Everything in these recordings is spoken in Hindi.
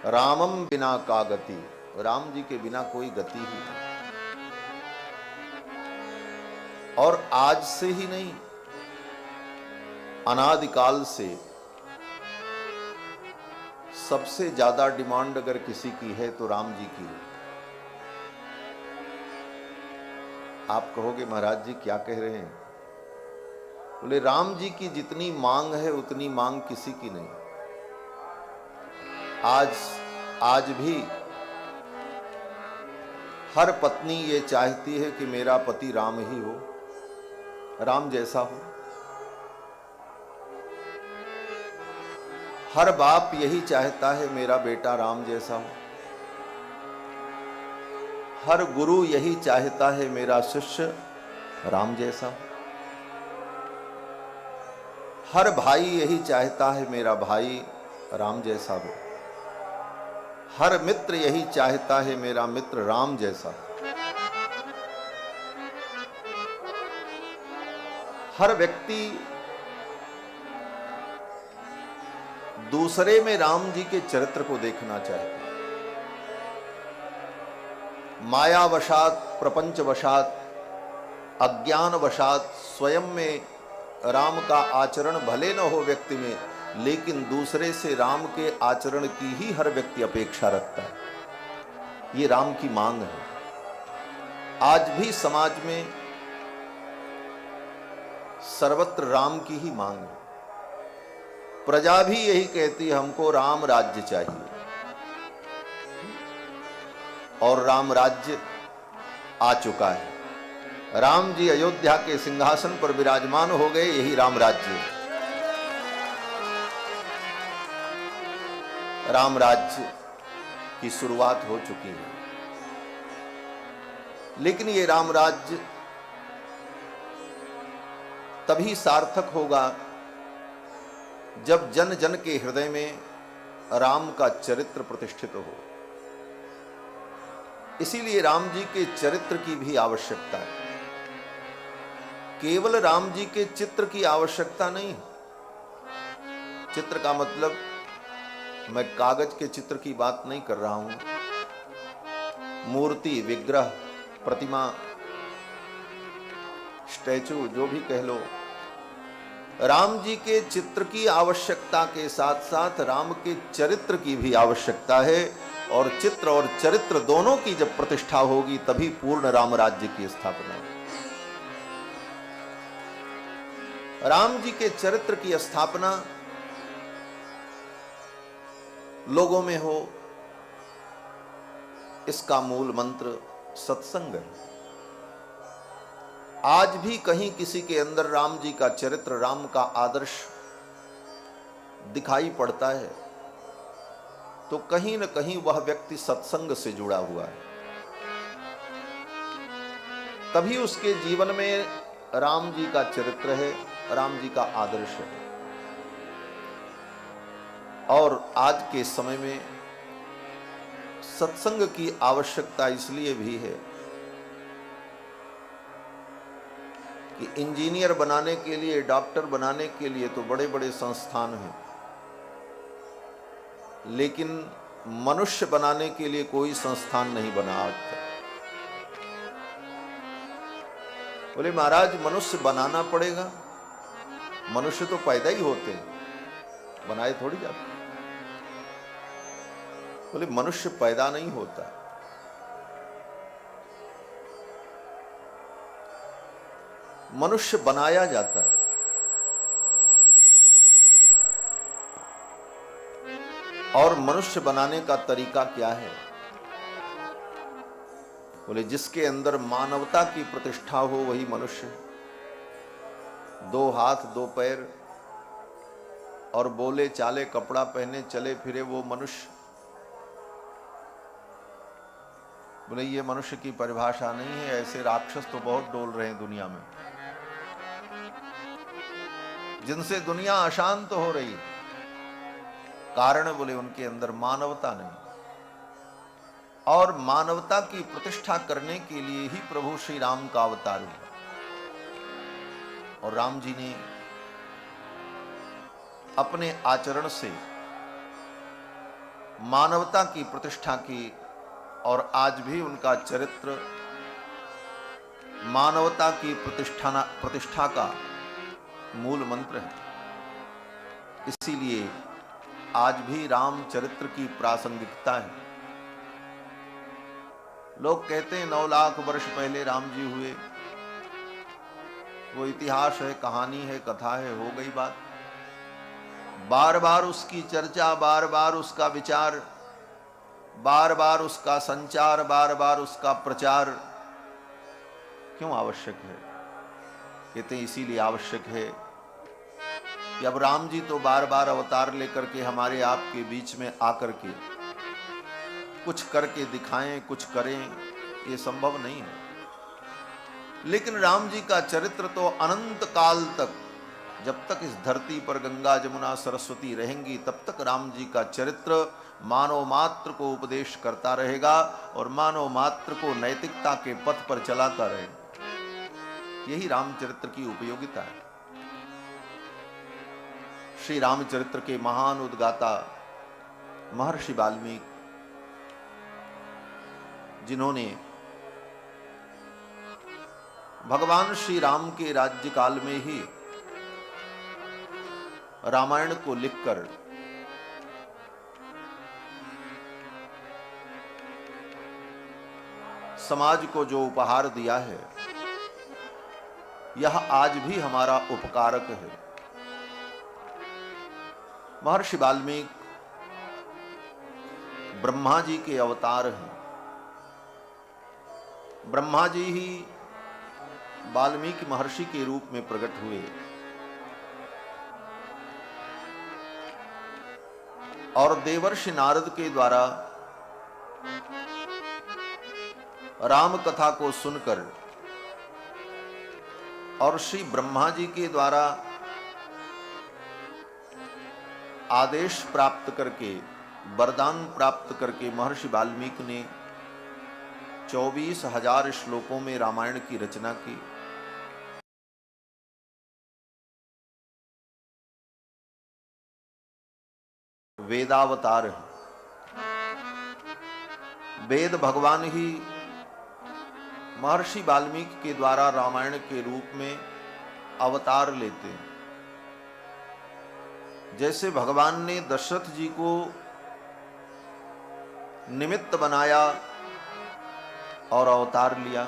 रामम बिना का गति, राम जी के बिना कोई गति ही नहीं। और आज से ही नहीं, अनादिकाल से सबसे ज्यादा डिमांड अगर किसी की है तो राम जी की है। आप कहोगे महाराज जी क्या कह रहे हैं? बोले राम जी की जितनी मांग है उतनी मांग किसी की नहीं। आज भी हर पत्नी ये चाहती है कि मेरा पति राम ही हो, राम जैसा हो। हर बाप यही चाहता है मेरा बेटा राम जैसा हो। हर गुरु यही चाहता है मेरा शिष्य राम जैसा हो। हर भाई यही चाहता है मेरा भाई राम जैसा हो। हर मित्र यही चाहता है मेरा मित्र राम जैसा हो। हर व्यक्ति दूसरे में राम जी के चरित्र को देखना चाहता है। मायावशात, प्रपंचवशात, अज्ञानवशात स्वयं में राम का आचरण भले न हो व्यक्ति में, लेकिन दूसरे से राम के आचरण की ही हर व्यक्ति अपेक्षा रखता है। ये राम की मांग है। आज भी समाज में सर्वत्र राम की ही मांग है। प्रजा भी यही कहती है हमको राम राज्य चाहिए, और राम राज्य आ चुका है। राम जी अयोध्या के सिंहासन पर विराजमान हो गए, यही राम राज्य है। राम राज्य की शुरुआत हो चुकी है। लेकिन ये राम राज्य तभी सार्थक होगा जब जन जन के हृदय में राम का चरित्र प्रतिष्ठित हो। इसीलिए राम जी के चरित्र की भी आवश्यकता है। केवल राम जी के चित्र की आवश्यकता नहीं। चित्र का मतलब मैं कागज के चित्र की बात नहीं कर रहा हूं। मूर्ति, विग्रह, प्रतिमा, स्टैचू, जो भी कह लो, राम जी के चित्र की आवश्यकता के साथ साथ राम के चरित्र की भी आवश्यकता है। और चित्र और चरित्र दोनों की जब प्रतिष्ठा होगी तभी पूर्ण राम राज्य की स्थापना होगी। राम जी के चरित्र की स्थापना लोगों में हो, इसका मूल मंत्र सत्संग है। आज भी कहीं किसी के अंदर राम जी का चरित्र, राम का आदर्श दिखाई पड़ता है तो कहीं न कहीं वह व्यक्ति सत्संग से जुड़ा हुआ है। तभी उसके जीवन में राम जी का चरित्र है, राम जी का आदर्श है। और आज के समय में सत्संग की आवश्यकता इसलिए भी है कि इंजीनियर बनाने के लिए, डॉक्टर बनाने के लिए तो बड़े बड़े संस्थान हैं, लेकिन मनुष्य बनाने के लिए कोई संस्थान नहीं बना आज तक। बोले महाराज मनुष्य बनाना पड़ेगा। मनुष्य तो पैदा ही होते हैं, बनाए थोड़ी जाते। बोले मनुष्य पैदा नहीं होता, मनुष्य बनाया जाता है। और मनुष्य बनाने का तरीका क्या है? बोले जिसके अंदर मानवता की प्रतिष्ठा हो वही मनुष्य। 2 हाथ 2 पैर और बोले चाले, कपड़ा पहने, चले फिरे, वो मनुष्य। बोले ये मनुष्य की परिभाषा नहीं है। ऐसे राक्षस तो बहुत डोल रहे हैं दुनिया में, जिनसे दुनिया अशांत हो रही है। कारण बोले उनके अंदर मानवता नहीं। और मानवता की प्रतिष्ठा करने के लिए ही प्रभु श्री राम का अवतार हुआ। और राम जी ने अपने आचरण से मानवता की प्रतिष्ठा की, और आज भी उनका चरित्र मानवता की प्रतिष्ठा का मूल मंत्र है। इसीलिए आज भी रामचरित्र की प्रासंगिकता है। लोग कहते हैं 9 लाख वर्ष पहले राम जी हुए, वो इतिहास है, कहानी है, कथा है, हो गई बात। बार बार उसकी चर्चा, बार बार उसका विचार, बार बार उसका संचार, बार बार उसका प्रचार क्यों आवश्यक है? कहते हैं इसीलिए आवश्यक है कि अब राम जी तो बार बार अवतार लेकर के हमारे आपके बीच में आकर के कुछ करके दिखाएं, कुछ करें, ये संभव नहीं है। लेकिन राम जी का चरित्र तो अनंत काल तक, जब तक इस धरती पर गंगा जमुना सरस्वती रहेंगी, तब तक राम जी का चरित्र मानव मात्र को उपदेश करता रहेगा और मानव मात्र को नैतिकता के पथ पर चलाता रहेगा। यही रामचरित्र की उपयोगिता है। श्री रामचरित्र के महान उद्गाता महर्षि वाल्मीकि, जिन्होंने भगवान श्री राम के राज्य काल में ही रामायण को लिखकर समाज को जो उपहार दिया है, यह आज भी हमारा उपकारक है। महर्षि वाल्मीकि ब्रह्मा जी के अवतार हैं। ब्रह्मा जी ही वाल्मीकि महर्षि के रूप में प्रकट हुए और देवर्षि नारद के द्वारा राम कथा को सुनकर और श्री ब्रह्मा जी के द्वारा आदेश प्राप्त करके, वरदान प्राप्त करके महर्षि वाल्मीकि ने 24,000 श्लोकों में रामायण की रचना की। वेदावतार है। वेद भगवान ही महर्षि वाल्मीकि के द्वारा रामायण के रूप में अवतार लेते हैं। जैसे भगवान ने दशरथ जी को निमित्त बनाया और अवतार लिया।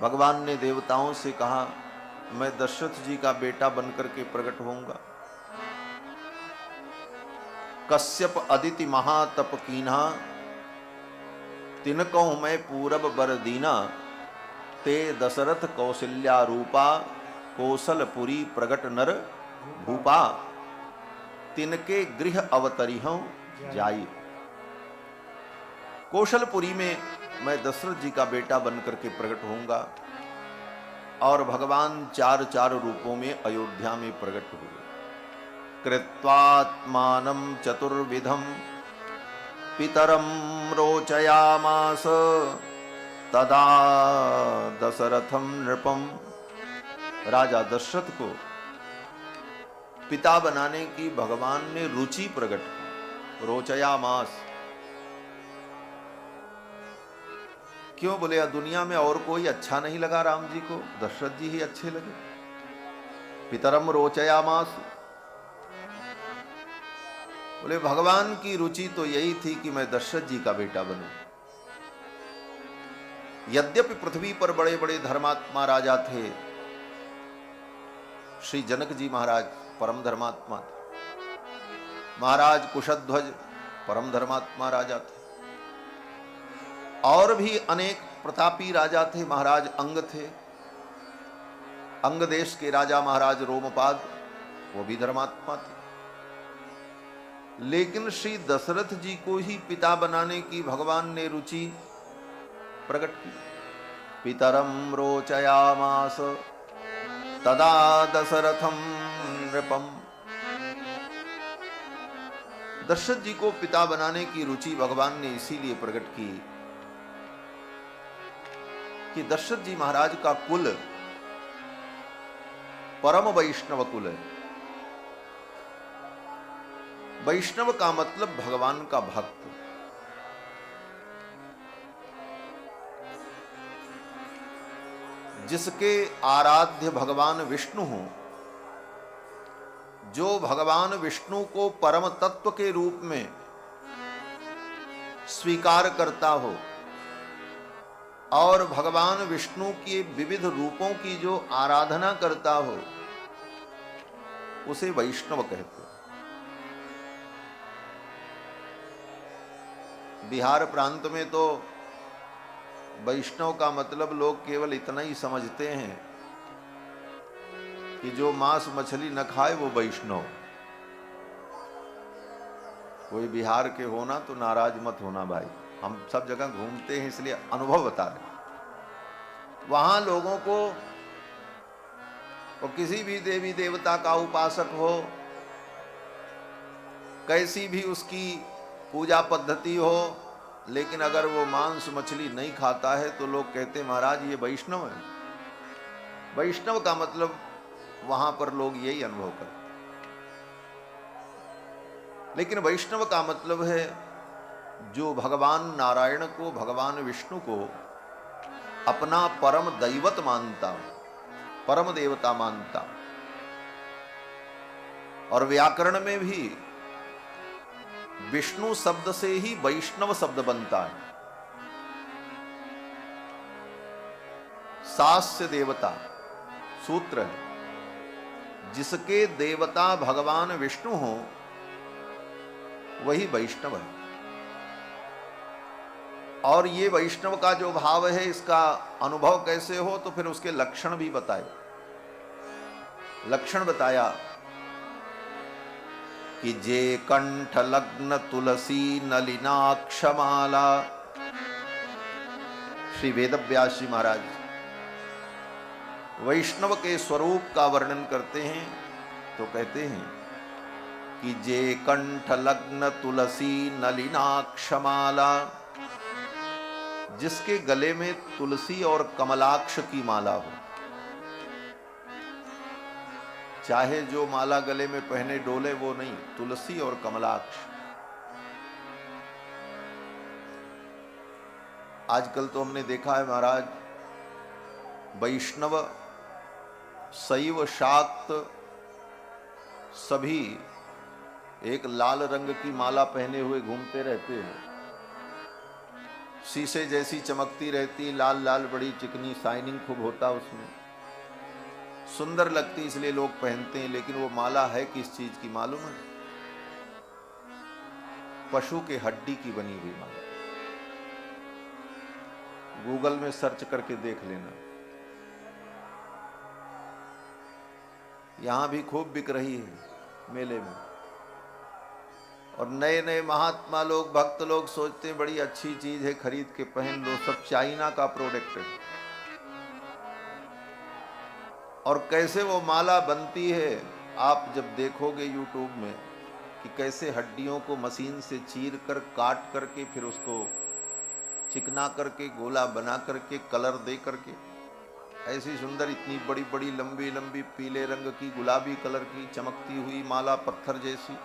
भगवान ने देवताओं से कहा, मैं दशरथ जी का बेटा बनकर के प्रकट होऊंगा। कश्यप अदिति महातप कीन्हा, तिनकहु मैं पूरब बर दीना, ते दशरथ कौशल्या रूपा, कौशलपुरी प्रगट नर भूपा, तिनके गृह अवतरिहं जाई। कौशलपुरी में मैं दशरथ जी का बेटा बनकर के प्रकट होऊंगा। और भगवान 4 रूपों में अयोध्या में प्रकट हुए। कृत्वात्मानं चतुर्विधं पितरं रोचयामास, तदा दशरथं नृपम। राजा दशरथ को पिता बनाने की भगवान ने रुचि प्रकट की। रोचयामास क्यों? बोले दुनिया में और कोई अच्छा नहीं लगा राम जी को, दशरथ जी ही अच्छे लगे। पितरम रोचयामास, बोले भगवान की रुचि तो यही थी कि मैं दशरथ जी का बेटा बनूं। यद्यपि पृथ्वी पर बड़े बड़े धर्मात्मा राजा थे, श्री जनक जी महाराज परम धर्मात्मा थे, महाराज कुशध्वज परम धर्मात्मा राजा थे, और भी अनेक प्रतापी राजा थे। महाराज अंग थे, अंग देश के राजा महाराज रोमपाद, वो भी धर्मात्मा थे। लेकिन श्री दशरथ जी को ही पिता बनाने की भगवान ने रुचि प्रकट की। पितरम रोचयामास, तदा दशरथम नृपम। दशरथ जी को पिता बनाने की रुचि भगवान ने इसीलिए प्रकट की कि दशरथ जी महाराज का कुल परम वैष्णव कुल है। वैष्णव का मतलब भगवान का भक्त। जिसके आराध्य भगवान विष्णु हों, जो भगवान विष्णु को परम तत्व के रूप में स्वीकार करता हो और भगवान विष्णु के विविध रूपों की जो आराधना करता हो, उसे वैष्णव कहते हैं। बिहार प्रांत में तो वैष्णव का मतलब लोग केवल इतना ही समझते हैं कि जो मांस मछली न खाए वो वैष्णव। कोई बिहार के होना तो नाराज मत होना भाई, हम सब जगह घूमते हैं इसलिए अनुभव बता रहे हैं। वहां लोगों को और किसी भी देवी देवता का उपासक हो, कैसी भी उसकी पूजा पद्धति हो, लेकिन अगर वो मांस मछली नहीं खाता है तो लोग कहते महाराज ये वैष्णव है। वैष्णव का मतलब वहां पर लोग यही अनुभव करते। लेकिन वैष्णव का मतलब है जो भगवान नारायण को, भगवान विष्णु को अपना परम दैवत मानता, परम देवता मानता। और व्याकरण में भी विष्णु शब्द से ही वैष्णव शब्द बनता है। सास्य देवता सूत्र है, जिसके देवता भगवान विष्णु हो वही वैष्णव है। और ये वैष्णव का जो भाव है, इसका अनुभव कैसे हो, तो फिर उसके लक्षण भी बताए। लक्षण बताया कि जे कंठ लग्न तुलसी नलिनाक्षमाला। श्री वेदव्यास जी महाराज वैष्णव के स्वरूप का वर्णन करते हैं तो कहते हैं कि जे कंठ लग्न तुलसी नलिनाक्षमाला, जिसके गले में तुलसी और कमलाक्ष की माला हो। चाहे जो माला गले में पहने डोले, वो नहीं, तुलसी और कमलाक्ष। आजकल तो हमने देखा है महाराज, वैष्णव शैव शाक्त सभी एक लाल रंग की माला पहने हुए घूमते रहते हैं। शीशे जैसी चमकती रहती, लाल लाल बड़ी चिकनी, शाइनिंग खूब होता उसमें, सुंदर लगती, इसलिए लोग पहनते हैं। लेकिन वो माला है किस चीज की मालूम है? पशु के हड्डी की बनी हुई माला। गूगल में सर्च करके देख लेना। यहां भी खूब बिक रही है मेले में। और नए नए महात्मा लोग, भक्त लोग सोचते हैं बड़ी अच्छी चीज है, खरीद के पहन लो। सब चाइना का प्रोडक्ट है। और कैसे वो माला बनती है, आप जब देखोगे यूट्यूब में कि कैसे हड्डियों को मशीन से चीर कर, काट करके, फिर उसको चिकना करके, गोला बना करके, कलर दे करके, ऐसी सुंदर, इतनी बड़ी बड़ी लंबी लंबी पीले रंग की, गुलाबी कलर की चमकती हुई माला, पत्थर जैसी।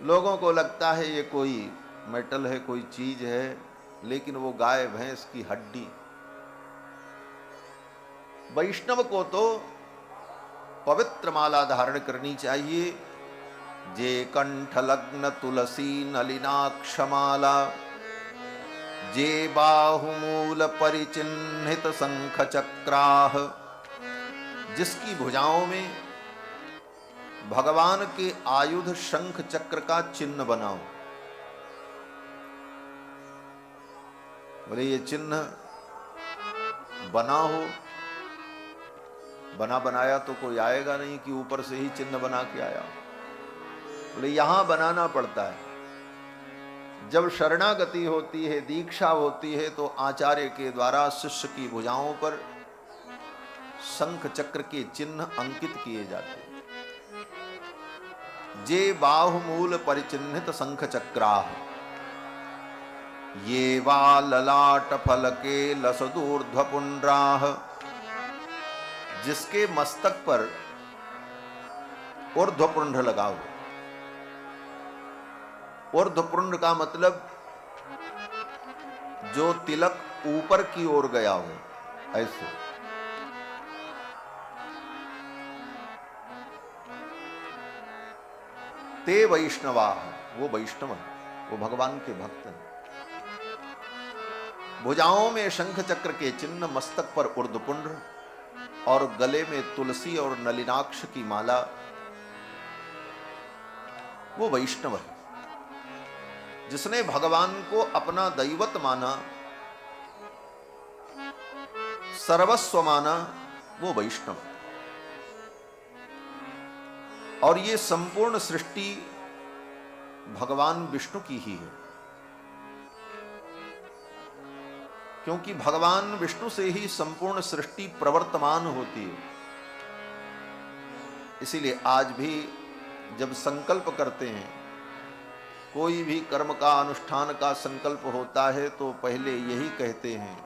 लोगों को लगता है ये कोई मेटल है, कोई चीज है, लेकिन वो गाय भैंस की हड्डी। वैष्णव को तो पवित्र माला धारण करनी चाहिए। जे कंठ लग्न तुलसी नलिनाक्षमाला, जे बाहुमूल परिचिन्हित शंख चक्राह, जिसकी भुजाओं में भगवान के आयुध शंख चक्र का चिन्ह बनाओ। बोले ये चिन्ह बना हो, बना बनाया तो कोई आएगा नहीं कि ऊपर से ही चिन्ह बना के आया। बोले यहां बनाना पड़ता है। जब शरणागति होती है, दीक्षा होती है, तो आचार्य के द्वारा शिष्य की भुजाओं पर शंख चक्र के चिन्ह अंकित किए जाते हैं। जे बाहुमूल परिचिन्हित शंख चक्राः, ये वा ललाट फलके लसदूर्ध्व पुंड्राः, जिसके मस्तक पर ऊर्ध्वपुंड्र लगा हो। ऊर्ध्वपुंड का मतलब जो तिलक ऊपर की ओर गया हो, ऐसे। ते वैष्णवा, वो वैष्णव है, वो भगवान के भक्त हैं। भुजाओं में शंख चक्र के चिन्ह, मस्तक पर ऊर्ध्वपुंड और गले में तुलसी और नलिनाक्ष की माला, वो वैष्णव है। जिसने भगवान को अपना दैवत माना, सर्वस्व माना, वो वैष्णव। और ये संपूर्ण सृष्टि भगवान विष्णु की ही है, क्योंकि भगवान विष्णु से ही संपूर्ण सृष्टि प्रवर्तमान होती है। इसीलिए आज भी जब संकल्प करते हैं, कोई भी कर्म का अनुष्ठान का संकल्प होता है, तो पहले यही कहते हैं,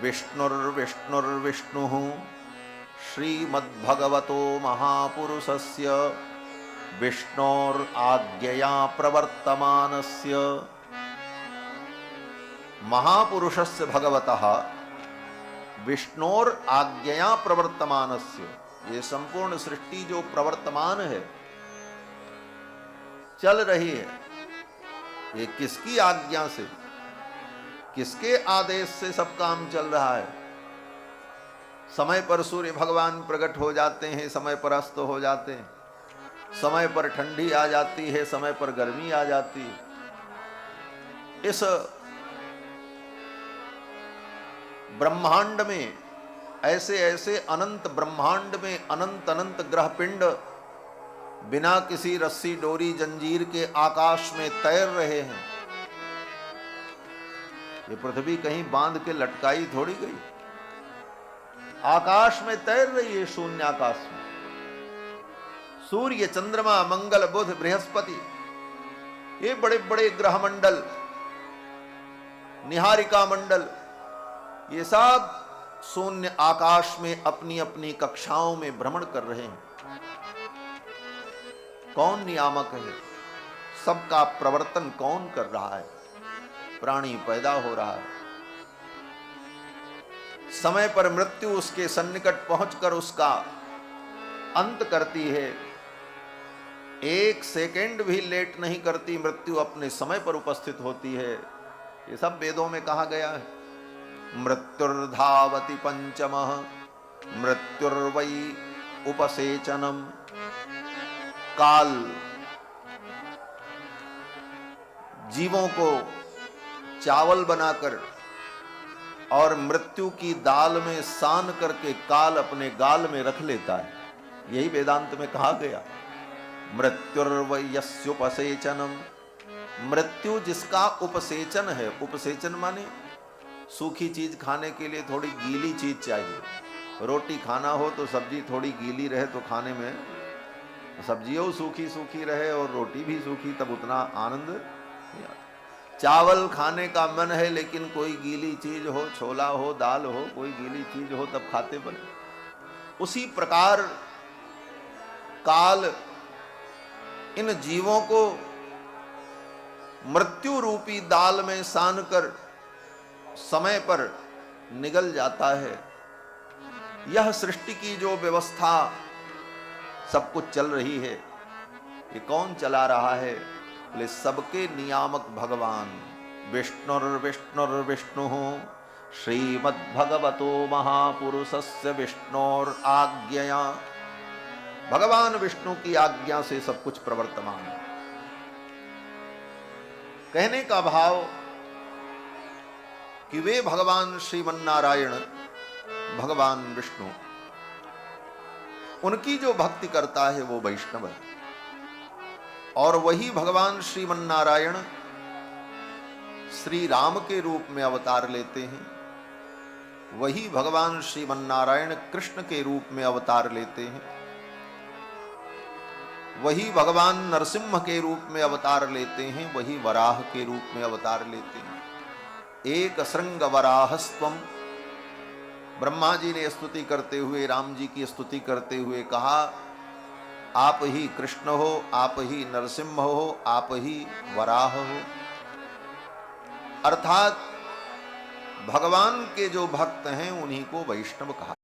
विष्णुर्विष्णुर्विष्णु श्रीमद्भगवतो महापुरुषस्य विष्णोराज्ञया प्रवर्तमानस्य। महापुरुषस्य भगवतः विष्णोराज्ञया प्रवर्तमानस्य। ये संपूर्ण सृष्टि जो प्रवर्तमान है, चल रही है, ये किसकी आज्ञा से, किसके आदेश से सब काम चल रहा है? समय पर सूर्य भगवान प्रकट हो जाते हैं, समय पर अस्त हो जाते हैं, समय पर ठंडी आ जाती है, समय पर गर्मी आ जाती है। इस ब्रह्मांड में, ऐसे ऐसे अनंत ब्रह्मांड में अनंत अनंत ग्रह पिंड बिना किसी रस्सी डोरी जंजीर के आकाश में तैर रहे हैं। ये पृथ्वी कहीं बांध के लटकाई थोड़ी गई, आकाश में तैर रही है, शून्य आकाश में। सूर्य, चंद्रमा, मंगल, बुध, बृहस्पति, ये बड़े बड़े ग्रह मंडल, निहारिका मंडल, ये सब शून्य आकाश में अपनी अपनी कक्षाओं में भ्रमण कर रहे हैं। कौन नियामक है? सबका प्रवर्तन कौन कर रहा है? प्राणी पैदा हो रहा है, समय पर मृत्यु उसके सन्निकट पहुंचकर उसका अंत करती है। एक सेकंड भी लेट नहीं करती, मृत्यु अपने समय पर उपस्थित होती है। ये सब वेदों में कहा गया है। मृत्युर्धावति पंचमः मृत्युर्वै उपसेचनम। काल जीवों को चावल बनाकर और मृत्यु की दाल में सान करके काल अपने गाल में रख लेता है। यही वेदांत में कहा गया, मृत्युर्वयस्युपसेचनम। मृत्यु जिसका उपसेचन है, उपसेचन माने सूखी चीज खाने के लिए थोड़ी गीली चीज चाहिए। रोटी खाना हो तो सब्जी थोड़ी गीली रहे तो खाने में, सब्जियों सूखी सूखी रहे और रोटी भी सूखी, तब उतना आनंद नहीं आता। चावल खाने का मन है लेकिन कोई गीली चीज हो, छोला हो, दाल हो, कोई गीली चीज हो तब खाते बने। उसी प्रकार काल इन जीवों को मृत्यु रूपी दाल में सान कर समय पर निगल जाता है। यह सृष्टि की जो व्यवस्था सब कुछ चल रही है, ये कौन चला रहा है? बोले सबके नियामक भगवान विष्णुर्विष्णुर्विष्णु श्रीमद्भगवतो महापुरुषस्य विष्णोराज्ञया। भगवान विष्णु की आज्ञा से सब कुछ प्रवर्तमान है। कहने का भाव कि वे भगवान श्रीमन्नारायण, भगवान विष्णु, उनकी जो भक्ति करता है वो वैष्णव है। और वही भगवान श्रीमन्नारायण श्री राम के रूप में अवतार लेते हैं। वही भगवान श्रीमन्नारायण कृष्ण के रूप में अवतार लेते हैं। वही भगवान नरसिंह के रूप में अवतार लेते हैं। वही वराह के रूप में अवतार लेते हैं। एक श्रृंग वराहस्त्वम। ब्रह्मा जी ने स्तुति करते हुए, राम जी की स्तुति करते हुए कहा आप ही कृष्ण हो, आप ही नरसिंह हो, आप ही वराह हो। अर्थात भगवान के जो भक्त हैं उन्हीं को वैष्णव कहा।